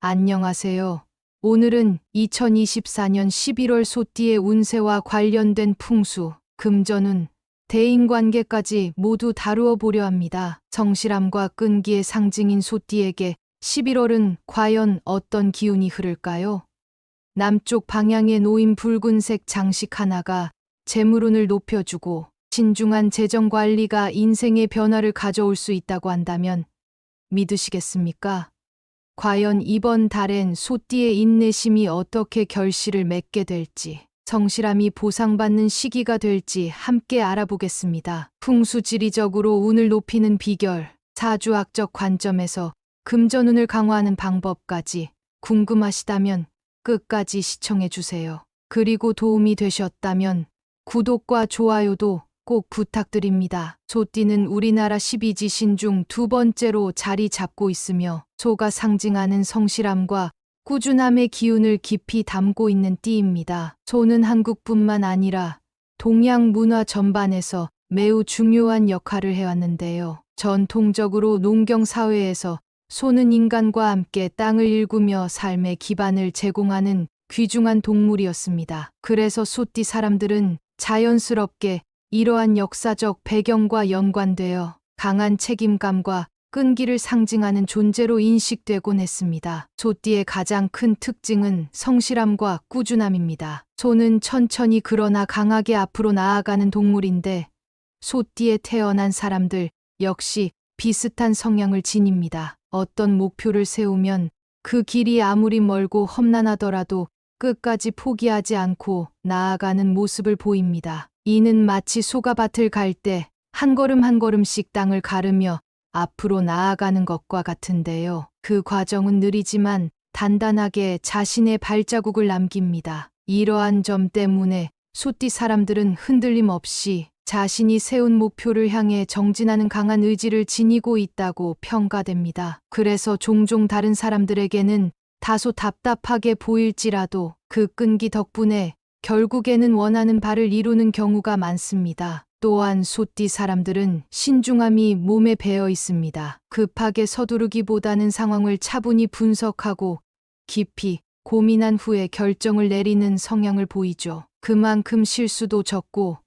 안녕하세요. 오늘은 2024년 11월 소띠의 운세와 관련된 풍수, 금전운, 대인관계까지 모두 다루어 보려 합니다. 성실함과 끈기의 상징인 소띠에게 11월은 과연 어떤 기운이 흐를까요? 남쪽 방향에 놓인 붉은색 장식 하나가 재물운을 높여주고 신중한 재정 관리가 인생의 변화를 가져올 수 있다고 한다면 믿으시겠습니까? 과연 이번 달엔 소띠의 인내심이 어떻게 결실을 맺게 될지, 성실함이 보상받는 시기가 될지 함께 알아보겠습니다. 풍수지리적으로 운을 높이는 비결, 사주학적 관점에서 금전운을 강화하는 방법까지 궁금하시다면 끝까지 시청해 주세요. 그리고 도움이 되셨다면 구독과 좋아요도 꼭 부탁드립니다. 소띠는 우리나라 12지신 중 두 번째로 자리 잡고 있으며 소가 상징하는 성실함과 꾸준함의 기운을 깊이 담고 있는 띠입니다. 소는 한국뿐만 아니라 동양 문화 전반에서 매우 중요한 역할을 해왔는데요. 전통적으로 농경 사회에서 소는 인간과 함께 땅을 일구며 삶의 기반을 제공하는 귀중한 동물이었습니다. 그래서 소띠 사람들은 자연스럽게 이러한 역사적 배경과 연관되어 강한 책임감과 끈기를 상징하는 존재로 인식되곤 했습니다. 소띠의 가장 큰 특징은 성실함과 꾸준함입니다. 소는 천천히 그러나 강하게 앞으로 나아가는 동물인데 소띠에 태어난 사람들 역시 비슷한 성향을 지닙니다. 어떤 목표를 세우면 그 길이 아무리 멀고 험난하더라도 끝까지 포기하지 않고 나아가는 모습을 보입니다. 이는 마치 소가 밭을 갈 때 한 걸음 한 걸음씩 땅을 가르며 앞으로 나아가는 것과 같은데요. 그 과정은 느리지만 단단하게 자신의 발자국을 남깁니다. 이러한 점 때문에 소띠 사람들은 흔들림 없이 자신이 세운 목표를 향해 정진하는 강한 의지를 지니고 있다고 평가됩니다. 그래서 종종 다른 사람들에게는 다소 답답하게 보일지라도 그 끈기 덕분에 결국에는 원하는 바를 이루는 경우가 많습니다. 또한 소띠 사람들은 신중함이 몸에 배어 있습니다. 급하게 서두르기보다는 상황을 차분히 분석하고 깊이 고민한 후에 결정을 내리는 성향을 보이죠. 그만큼 실수도 적고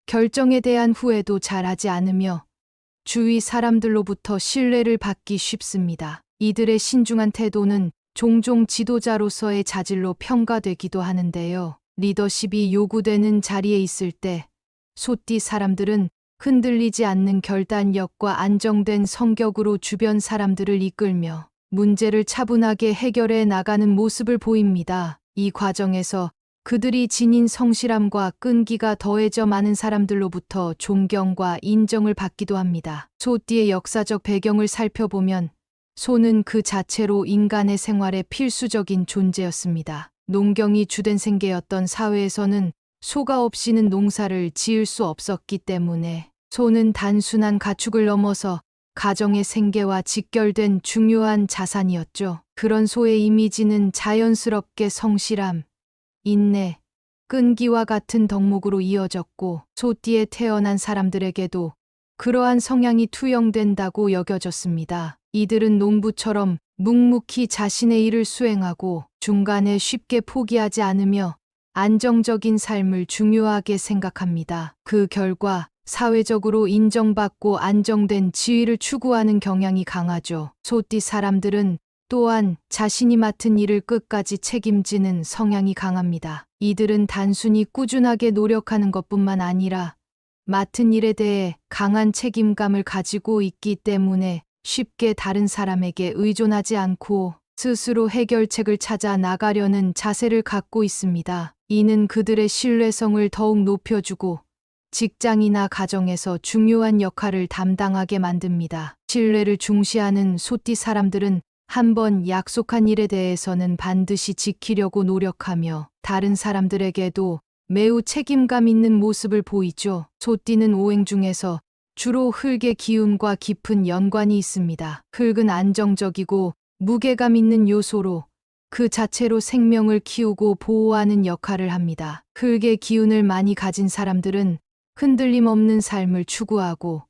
결정에 대한 후회도 잘하지 않으며 주위 사람들로부터 신뢰를 받기 쉽습니다. 이들의 신중한 태도는 종종 지도자로서의 자질로 평가되기도 하는데요. 리더십이 요구되는 자리에 있을 때 소띠 사람들은 흔들리지 않는 결단력과 안정된 성격으로 주변 사람들을 이끌며 문제를 차분하게 해결해 나가는 모습을 보입니다. 이 과정에서 그들이 지닌 성실함과 끈기가 더해져 많은 사람들로부터 존경과 인정을 받기도 합니다. 소띠의 역사적 배경을 살펴보면 소는 그 자체로 인간의 생활에 필수적인 존재였습니다. 농경이 주된 생계였던 사회에서는 소가 없이는 농사를 지을 수 없었기 때문에 소는 단순한 가축을 넘어서 가정의 생계와 직결된 중요한 자산이었죠. 그런 소의 이미지는 자연스럽게 성실함, 인내, 끈기와 같은 덕목으로 이어졌고 소띠에 태어난 사람들에게도 그러한 성향이 투영된다고 여겨졌습니다. 이들은 농부처럼 묵묵히 자신의 일을 수행하고 중간에 쉽게 포기하지 않으며 안정적인 삶을 중요하게 생각합니다. 그 결과 사회적으로 인정받고 안정된 지위를 추구하는 경향이 강하죠. 소띠 사람들은 또한 자신이 맡은 일을 끝까지 책임지는 성향이 강합니다. 이들은 단순히 꾸준하게 노력하는 것뿐만 아니라 맡은 일에 대해 강한 책임감을 가지고 있기 때문에 쉽게 다른 사람에게 의존하지 않고 스스로 해결책을 찾아 나가려는 자세를 갖고 있습니다. 이는 그들의 신뢰성을 더욱 높여주고 직장이나 가정에서 중요한 역할을 담당하게 만듭니다. 신뢰를 중시하는 소띠 사람들은 한번 약속한 일에 대해서는 반드시 지키려고 노력하며 다른 사람들에게도 매우 책임감 있는 모습을 보이죠. 소띠는 오행 중에서 주로 흙의 기운과 깊은 연관이 있습니다. 흙은 안정적이고 무게감 있는 요소로 그 자체로 생명을 키우고 보호하는 역할을 합니다. 흙의 기운을 많이 가진 사람들은 흔들림 없는 삶을 추구하고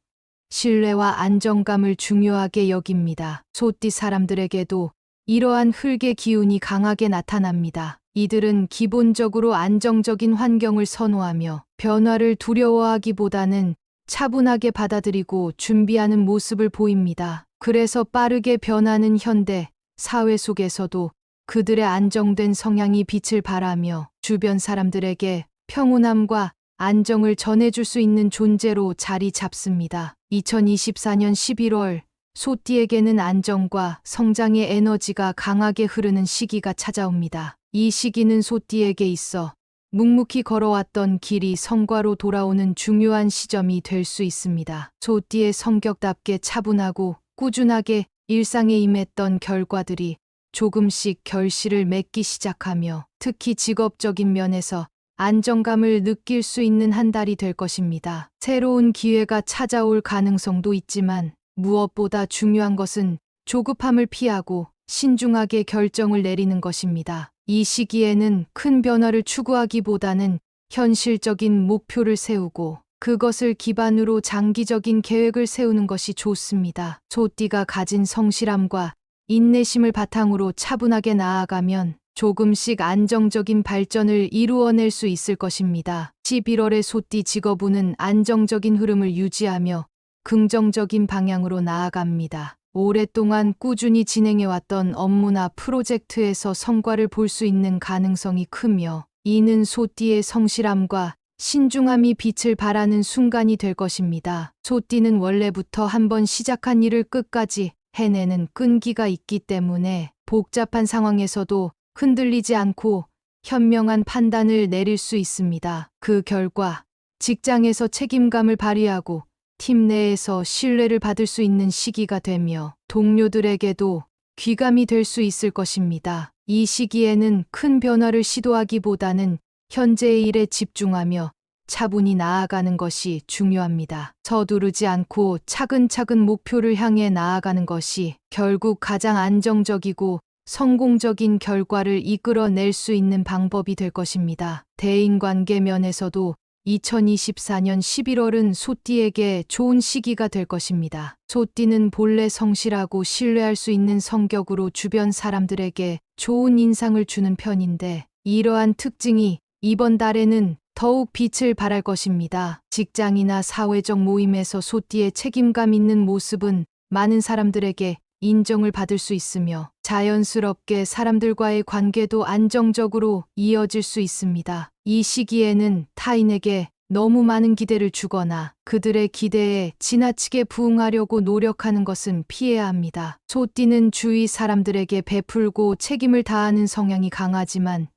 신뢰와 안정감을 중요하게 여깁니다. 소띠 사람들에게도 이러한 흙의 기운이 강하게 나타납니다. 이들은 기본적으로 안정적인 환경을 선호하며 변화를 두려워하기보다는 차분하게 받아들이고 준비하는 모습을 보입니다. 그래서 빠르게 변하는 현대 사회 속에서도 그들의 안정된 성향이 빛을 발하며 주변 사람들에게 평온함과 안정을 전해줄 수 있는 존재로 자리 잡습니다. 2024년 11월 소띠에게는 안정과 성장의 에너지가 강하게 흐르는 시기가 찾아옵니다. 이 시기는 소띠에게 있어 묵묵히 걸어왔던 길이 성과로 돌아오는 중요한 시점이 될 수 있습니다. 소띠의 성격답게 차분하고 꾸준하게 일상에 임했던 결과들이 조금씩 결실을 맺기 시작하며 특히 직업적인 면에서 안정감을 느낄 수 있는 한 달이 될 것입니다. 새로운 기회가 찾아올 가능성도 있지만 무엇보다 중요한 것은 조급함을 피하고 신중하게 결정을 내리는 것입니다. 이 시기에는 큰 변화를 추구하기보다는 현실적인 목표를 세우고 그것을 기반으로 장기적인 계획을 세우는 것이 좋습니다. 소띠가 가진 성실함과 인내심을 바탕으로 차분하게 나아가면 조금씩 안정적인 발전을 이루어낼 수 있을 것입니다. 11월의 소띠 직업운은 안정적인 흐름을 유지하며 긍정적인 방향으로 나아갑니다. 오랫동안 꾸준히 진행해왔던 업무나 프로젝트에서 성과를 볼 수 있는 가능성이 크며 이는 소띠의 성실함과 신중함이 빛을 발하는 순간이 될 것입니다. 소띠는 원래부터 한번 시작한 일을 끝까지 해내는 끈기가 있기 때문에 복잡한 상황에서도 흔들리지 않고 현명한 판단을 내릴 수 있습니다. 그 결과 직장에서 책임감을 발휘하고 팀 내에서 신뢰를 받을 수 있는 시기가 되며 동료들에게도 귀감이 될 수 있을 것입니다. 이 시기에는 큰 변화를 시도하기보다는 현재의 일에 집중하며 차분히 나아가는 것이 중요합니다. 서두르지 않고 차근차근 목표를 향해 나아가는 것이 결국 가장 안정적이고 성공적인 결과를 이끌어낼 수 있는 방법이 될 것입니다. 대인관계 면에서도 2024년 11월은 소띠에게 좋은 시기가 될 것입니다. 소띠는 본래 성실하고 신뢰할 수 있는 성격으로 주변 사람들에게 좋은 인상을 주는 편인데 이러한 특징이 이번 달에는 더욱 빛을 발할 것입니다. 직장이나 사회적 모임에서 소띠의 책임감 있는 모습은 많은 사람들에게 인정을 받을 수 있으며 자연스럽게 사람들과의 관계도 안정적으로 이어질 수 있습니다. 이 시기에는 타인에게 너무 많은 기대를 주거나 그들의 기대에 지나치게 부응하려고 노력하는 것은 피해야 합니다. 소띠는 주위 사람들에게 베풀고 책임을 다하는 성향이 강하지만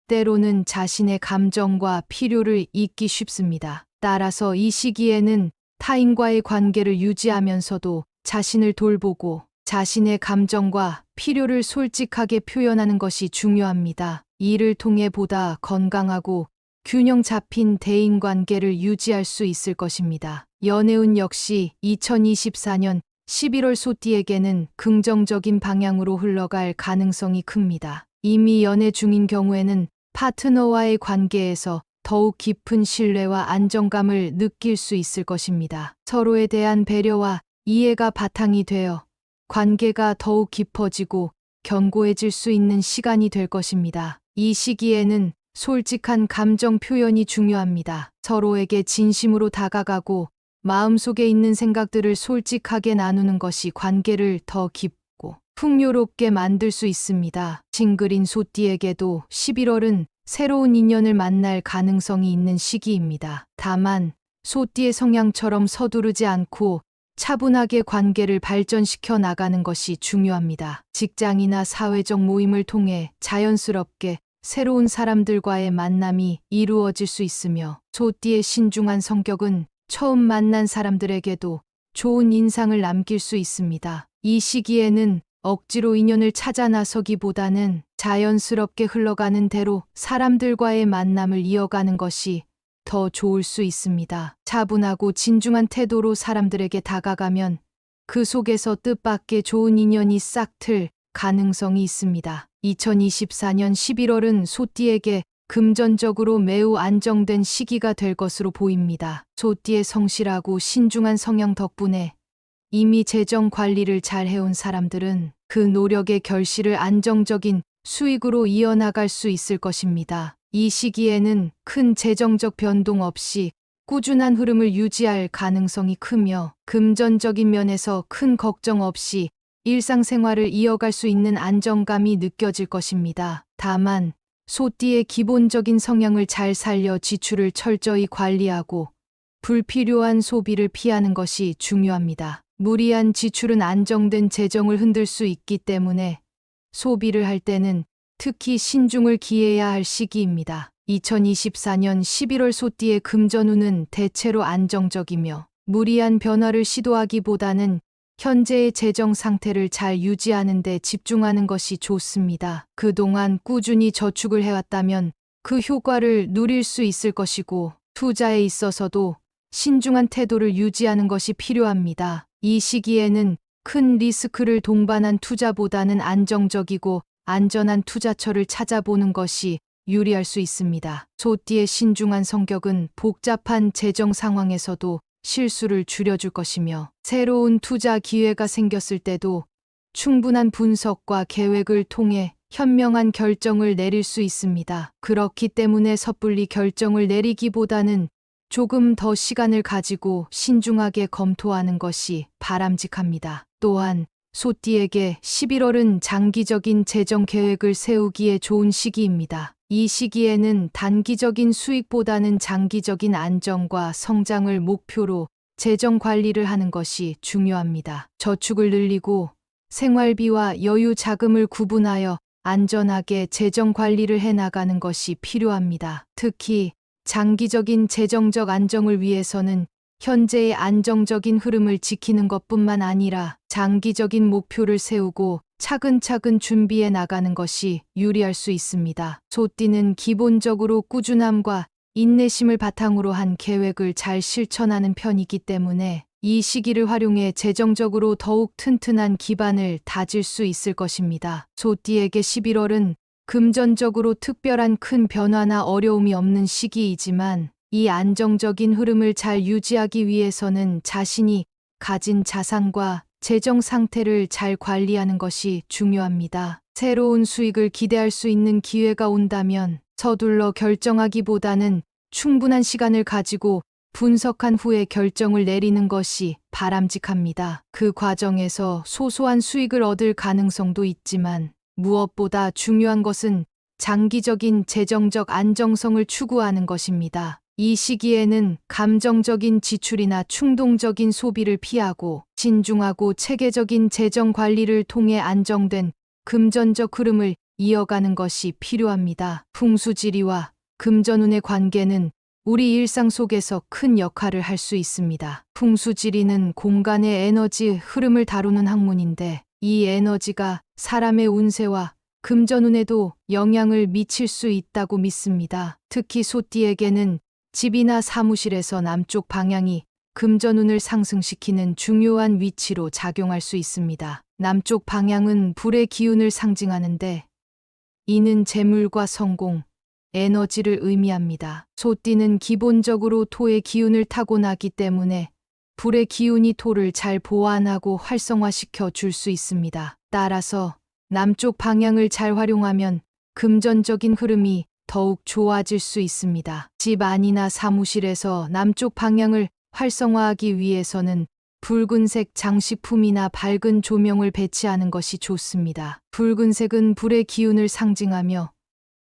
때로는 자신의 감정과 필요를 잊기 쉽습니다. 따라서 이 시기에는 타인과의 관계를 유지하면서도 자신을 돌보고 자신의 감정과 필요를 솔직하게 표현하는 것이 중요합니다. 이를 통해 보다 건강하고 균형 잡힌 대인관계를 유지할 수 있을 것입니다. 연애운 역시 2024년 11월 소띠에게는 긍정적인 방향으로 흘러갈 가능성이 큽니다. 이미 연애 중인 경우에는 파트너와의 관계에서 더욱 깊은 신뢰와 안정감을 느낄 수 있을 것입니다. 서로에 대한 배려와 이해가 바탕이 되어 관계가 더욱 깊어지고 견고해질 수 있는 시간이 될 것입니다. 이 시기에는 솔직한 감정 표현이 중요합니다. 서로에게 진심으로 다가가고 마음속에 있는 생각들을 솔직하게 나누는 것이 관계를 더 깊고 풍요롭게 만들 수 있습니다. 싱글인 소띠에게도 11월은 새로운 인연을 만날 가능성이 있는 시기입니다. 다만 소띠의 성향처럼 서두르지 않고 차분하게 관계를 발전시켜 나가는 것이 중요합니다. 직장이나 사회적 모임을 통해 자연스럽게 새로운 사람들과의 만남이 이루어질 수 있으며 소띠의 신중한 성격은 처음 만난 사람들에게도 좋은 인상을 남길 수 있습니다. 이 시기에는 억지로 인연을 찾아 나서기보다는 자연스럽게 흘러가는 대로 사람들과의 만남을 이어가는 것이 더 좋을 수 있습니다. 차분하고 진중한 태도로 사람들에게 다가가면 그 속에서 뜻밖의 좋은 인연이 싹틀 가능성이 있습니다. 2024년 11월은 소띠에게 금전적으로 매우 안정된 시기가 될 것으로 보입니다. 소띠의 성실하고 신중한 성향 덕분에 이미 재정 관리를 잘 해온 사람들은 그 노력의 결실을 안정적인 수익으로 이어나갈 수 있을 것입니다. 이 시기에는 큰 재정적 변동 없이 꾸준한 흐름을 유지할 가능성이 크며 금전적인 면에서 큰 걱정 없이 일상생활을 이어갈 수 있는 안정감이 느껴질 것입니다. 다만 소띠의 기본적인 성향을 잘 살려 지출을 철저히 관리하고 불필요한 소비를 피하는 것이 중요합니다. 무리한 지출은 안정된 재정을 흔들 수 있기 때문에 소비를 할 때는 특히 신중을 기해야 할 시기입니다. 2024년 11월 소띠의 금전운은 대체로 안정적이며 무리한 변화를 시도하기보다는 현재의 재정 상태를 잘 유지하는 데 집중하는 것이 좋습니다. 그동안 꾸준히 저축을 해왔다면 그 효과를 누릴 수 있을 것이고 투자에 있어서도 신중한 태도를 유지하는 것이 필요합니다. 이 시기에는 큰 리스크를 동반한 투자보다는 안정적이고 안전한 투자처를 찾아보는 것이 유리할 수 있습니다. 소띠의 신중한 성격은 복잡한 재정 상황에서도 실수를 줄여줄 것이며 새로운 투자 기회가 생겼을 때도 충분한 분석과 계획을 통해 현명한 결정을 내릴 수 있습니다. 그렇기 때문에 섣불리 결정을 내리기보다는 조금 더 시간을 가지고 신중하게 검토하는 것이 바람직합니다. 또한 소띠에게 11월은 장기적인 재정 계획을 세우기에 좋은 시기입니다. 이 시기에는 단기적인 수익보다는 장기적인 안정과 성장을 목표로 재정 관리를 하는 것이 중요합니다. 저축을 늘리고 생활비와 여유 자금을 구분하여 안전하게 재정 관리를 해나가는 것이 필요합니다. 특히 장기적인 재정적 안정을 위해서는 현재의 안정적인 흐름을 지키는 것뿐만 아니라 장기적인 목표를 세우고 차근차근 준비해 나가는 것이 유리할 수 있습니다. 소띠는 기본적으로 꾸준함과 인내심을 바탕으로 한 계획을 잘 실천하는 편이기 때문에 이 시기를 활용해 재정적으로 더욱 튼튼한 기반을 다질 수 있을 것입니다. 소띠에게 11월은 금전적으로 특별한 큰 변화나 어려움이 없는 시기이지만 이 안정적인 흐름을 잘 유지하기 위해서는 자신이 가진 자산과 재정 상태를 잘 관리하는 것이 중요합니다. 새로운 수익을 기대할 수 있는 기회가 온다면 서둘러 결정하기보다는 충분한 시간을 가지고 분석한 후에 결정을 내리는 것이 바람직합니다. 그 과정에서 소소한 수익을 얻을 가능성도 있지만 무엇보다 중요한 것은 장기적인 재정적 안정성을 추구하는 것입니다. 이 시기에는 감정적인 지출이나 충동적인 소비를 피하고 신중하고 체계적인 재정 관리를 통해 안정된 금전적 흐름을 이어가는 것이 필요합니다. 풍수지리와 금전운의 관계는 우리 일상 속에서 큰 역할을 할 수 있습니다. 풍수지리는 공간의 에너지 흐름을 다루는 학문인데 이 에너지가 사람의 운세와 금전운에도 영향을 미칠 수 있다고 믿습니다. 특히 소띠에게는 집이나 사무실에서 남쪽 방향이 금전운을 상승시키는 중요한 위치로 작용할 수 있습니다. 남쪽 방향은 불의 기운을 상징하는데 이는 재물과 성공, 에너지를 의미합니다. 소띠는 기본적으로 토의 기운을 타고나기 때문에 불의 기운이 토를 잘 보완하고 활성화시켜 줄 수 있습니다. 따라서 남쪽 방향을 잘 활용하면 금전적인 흐름이 더욱 좋아질 수 있습니다. 집 안이나 사무실에서 남쪽 방향을 활성화하기 위해서는 붉은색 장식품이나 밝은 조명을 배치하는 것이 좋습니다. 붉은색은 불의 기운을 상징하며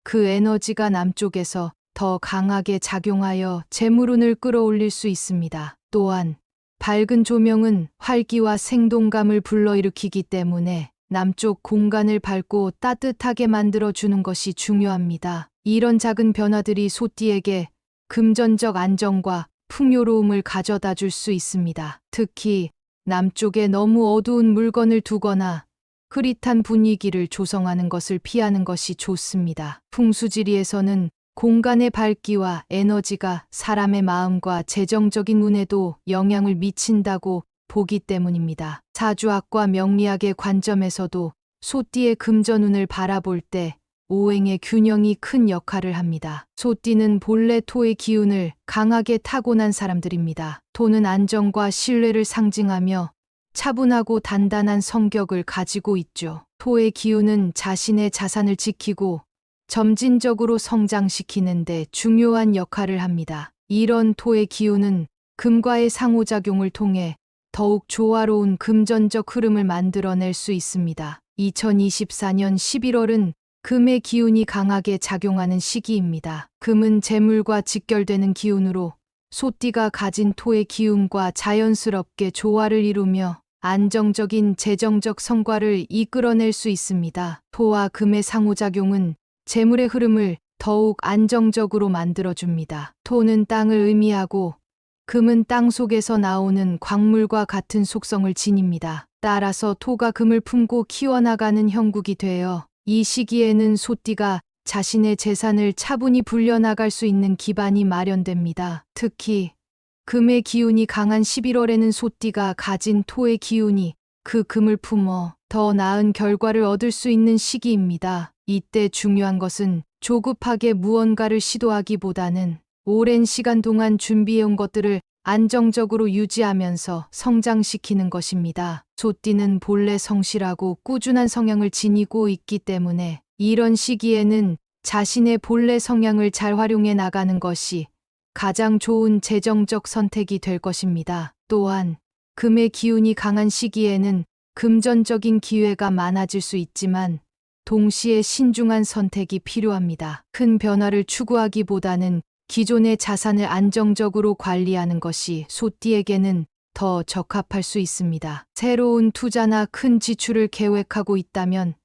그 에너지가 남쪽에서 더 강하게 작용하여 재물운을 끌어올릴 수 있습니다. 또한 밝은 조명은 활기와 생동감을 불러일으키기 때문에 남쪽 공간을 밝고 따뜻하게 만들어주는 것이 중요합니다. 이런 작은 변화들이 소띠에게 금전적 안정과 풍요로움을 가져다 줄 수 있습니다. 특히 남쪽에 너무 어두운 물건을 두거나 흐릿한 분위기를 조성하는 것을 피하는 것이 좋습니다. 풍수지리에서는 공간의 밝기와 에너지가 사람의 마음과 재정적인 운에도 영향을 미친다고 보기 때문입니다. 사주학과 명리학의 관점에서도 소띠의 금전운을 바라볼 때 오행의 균형이 큰 역할을 합니다. 소띠는 본래 토의 기운을 강하게 타고난 사람들입니다. 토는 안정과 신뢰를 상징하며 차분하고 단단한 성격을 가지고 있죠. 토의 기운은 자신의 자산을 지키고 점진적으로 성장시키는 데 중요한 역할을 합니다. 이런 토의 기운은 금과의 상호작용을 통해 더욱 조화로운 금전적 흐름을 만들어낼 수 있습니다. 2024년 11월은 금의 기운이 강하게 작용하는 시기입니다. 금은 재물과 직결되는 기운으로 소띠가 가진 토의 기운과 자연스럽게 조화를 이루며 안정적인 재정적 성과를 이끌어낼 수 있습니다. 토와 금의 상호작용은 재물의 흐름을 더욱 안정적으로 만들어줍니다. 토는 땅을 의미하고 금은 땅 속에서 나오는 광물과 같은 속성을 지닙니다. 따라서 토가 금을 품고 키워나가는 형국이 되어 이 시기에는 소띠가 자신의 재산을 차분히 불려나갈 수 있는 기반이 마련됩니다. 특히 금의 기운이 강한 11월에는 소띠가 가진 토의 기운이 그 금을 품어 더 나은 결과를 얻을 수 있는 시기입니다. 이때 중요한 것은 조급하게 무언가를 시도하기보다는 오랜 시간 동안 준비해온 것들을 안정적으로 유지하면서 성장시키는 것입니다. 소띠는 본래 성실하고 꾸준한 성향을 지니고 있기 때문에 이런 시기에는 자신의 본래 성향을 잘 활용해 나가는 것이 가장 좋은 재정적 선택이 될 것입니다. 또한 금의 기운이 강한 시기에는 금전적인 기회가 많아질 수 있지만 동시에 신중한 선택이 필요합니다. 큰 변화를 추구하기보다는 기존의 자산을 안정적으로 관리하는 것이 소띠에게는 더 적합할 수 있습니다. 새로운 투자나 큰 지출을 계획하고 있다면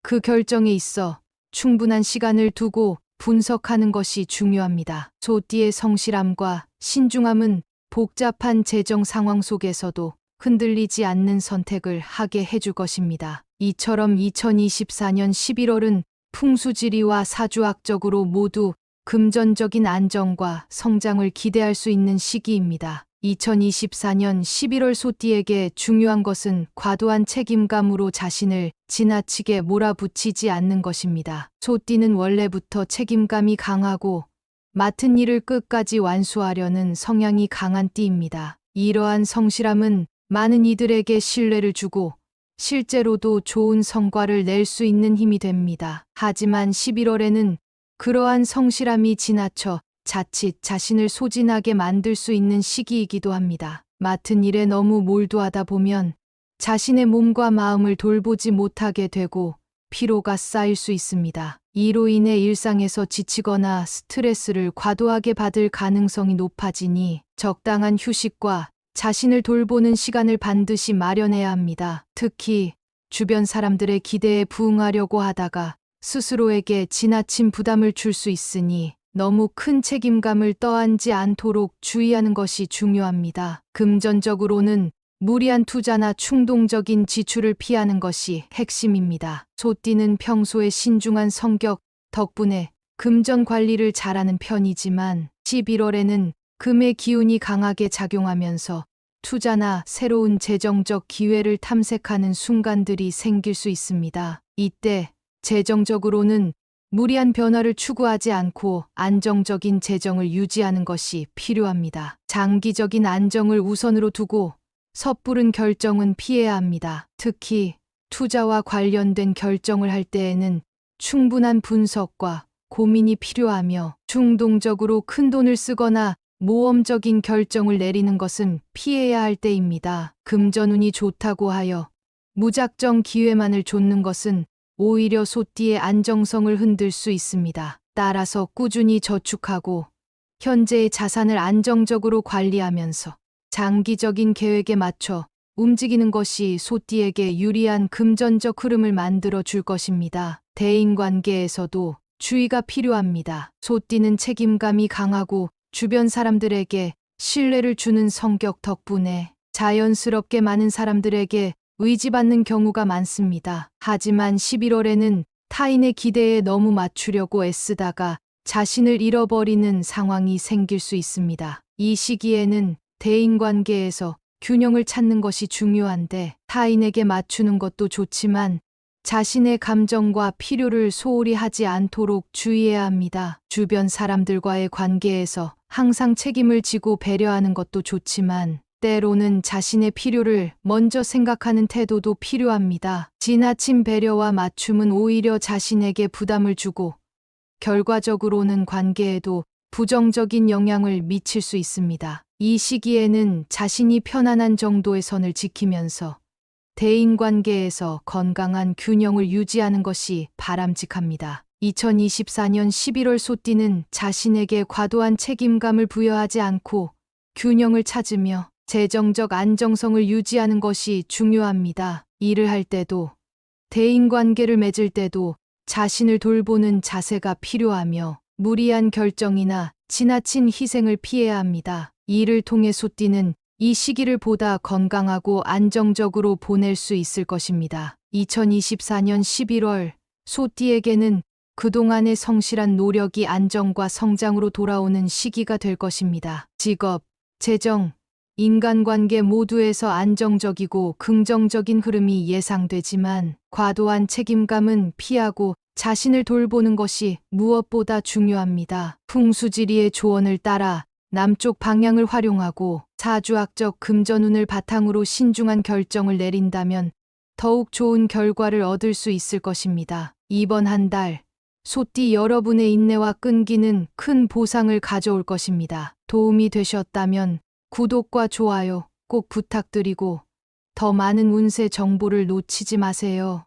그 결정에 있어 충분한 시간을 두고 분석하는 것이 중요합니다. 소띠의 성실함과 신중함은 복잡한 재정 상황 속에서도 흔들리지 않는 선택을 하게 해줄 것입니다. 이처럼 2024년 11월은 풍수지리와 사주학적으로 모두 금전적인 안정과 성장을 기대할 수 있는 시기입니다. 2024년 11월 소띠에게 중요한 것은 과도한 책임감으로 자신을 지나치게 몰아붙이지 않는 것입니다. 소띠는 원래부터 책임감이 강하고 맡은 일을 끝까지 완수하려는 성향이 강한 띠입니다. 이러한 성실함은 많은 이들에게 신뢰를 주고 실제로도 좋은 성과를 낼 수 있는 힘이 됩니다. 하지만 11월에는 그러한 성실함이 지나쳐 자칫 자신을 소진하게 만들 수 있는 시기이기도 합니다. 맡은 일에 너무 몰두하다 보면 자신의 몸과 마음을 돌보지 못하게 되고 피로가 쌓일 수 있습니다. 이로 인해 일상에서 지치거나 스트레스를 과도하게 받을 가능성이 높아지니 적당한 휴식과 자신을 돌보는 시간을 반드시 마련해야 합니다. 특히 주변 사람들의 기대에 부응하려고 하다가 스스로에게 지나친 부담을 줄 수 있으니 너무 큰 책임감을 떠안지 않도록 주의하는 것이 중요합니다. 금전적으로는 무리한 투자나 충동적인 지출을 피하는 것이 핵심입니다. 소띠는 평소에 신중한 성격 덕분에 금전 관리를 잘하는 편이지만 11월에는 금의 기운이 강하게 작용하면서 투자나 새로운 재정적 기회를 탐색하는 순간들이 생길 수 있습니다. 이때 재정적으로는 무리한 변화를 추구하지 않고 안정적인 재정을 유지하는 것이 필요합니다. 장기적인 안정을 우선으로 두고 섣부른 결정은 피해야 합니다. 특히 투자와 관련된 결정을 할 때에는 충분한 분석과 고민이 필요하며 충동적으로 큰 돈을 쓰거나 모험적인 결정을 내리는 것은 피해야 할 때입니다. 금전운이 좋다고 하여 무작정 기회만을 좇는 것은 오히려 소띠의 안정성을 흔들 수 있습니다. 따라서 꾸준히 저축하고 현재의 자산을 안정적으로 관리하면서 장기적인 계획에 맞춰 움직이는 것이 소띠에게 유리한 금전적 흐름을 만들어 줄 것입니다. 대인관계에서도 주의가 필요합니다. 소띠는 책임감이 강하고 주변 사람들에게 신뢰를 주는 성격 덕분에 자연스럽게 많은 사람들에게 의지받는 경우가 많습니다. 하지만 11월에는 타인의 기대에 너무 맞추려고 애쓰다가 자신을 잃어버리는 상황이 생길 수 있습니다. 이 시기에는 대인관계에서 균형을 찾는 것이 중요한데 타인에게 맞추는 것도 좋지만 자신의 감정과 필요를 소홀히 하지 않도록 주의해야 합니다. 주변 사람들과의 관계에서 항상 책임을 지고 배려하는 것도 좋지만 때로는 자신의 필요를 먼저 생각하는 태도도 필요합니다. 지나친 배려와 맞춤은 오히려 자신에게 부담을 주고 결과적으로는 관계에도 부정적인 영향을 미칠 수 있습니다. 이 시기에는 자신이 편안한 정도의 선을 지키면서 대인관계에서 건강한 균형을 유지하는 것이 바람직합니다. 2024년 11월 소띠는 자신에게 과도한 책임감을 부여하지 않고 균형을 찾으며 재정적 안정성을 유지하는 것이 중요합니다. 일을 할 때도 대인관계를 맺을 때도 자신을 돌보는 자세가 필요하며 무리한 결정이나 지나친 희생을 피해야 합니다. 이를 통해 소띠는 이 시기를 보다 건강하고 안정적으로 보낼 수 있을 것입니다. 2024년 11월 소띠에게는 그동안의 성실한 노력이 안정과 성장으로 돌아오는 시기가 될 것입니다. 직업, 재정, 인간관계 모두에서 안정적이고 긍정적인 흐름이 예상되지만 과도한 책임감은 피하고 자신을 돌보는 것이 무엇보다 중요합니다. 풍수지리의 조언을 따라 남쪽 방향을 활용하고 사주학적 금전운을 바탕으로 신중한 결정을 내린다면 더욱 좋은 결과를 얻을 수 있을 것입니다. 이번 한 달 소띠 여러분의 인내와 끈기는 큰 보상을 가져올 것입니다. 도움이 되셨다면 구독과 좋아요 꼭 부탁드리고 더 많은 운세 정보를 놓치지 마세요.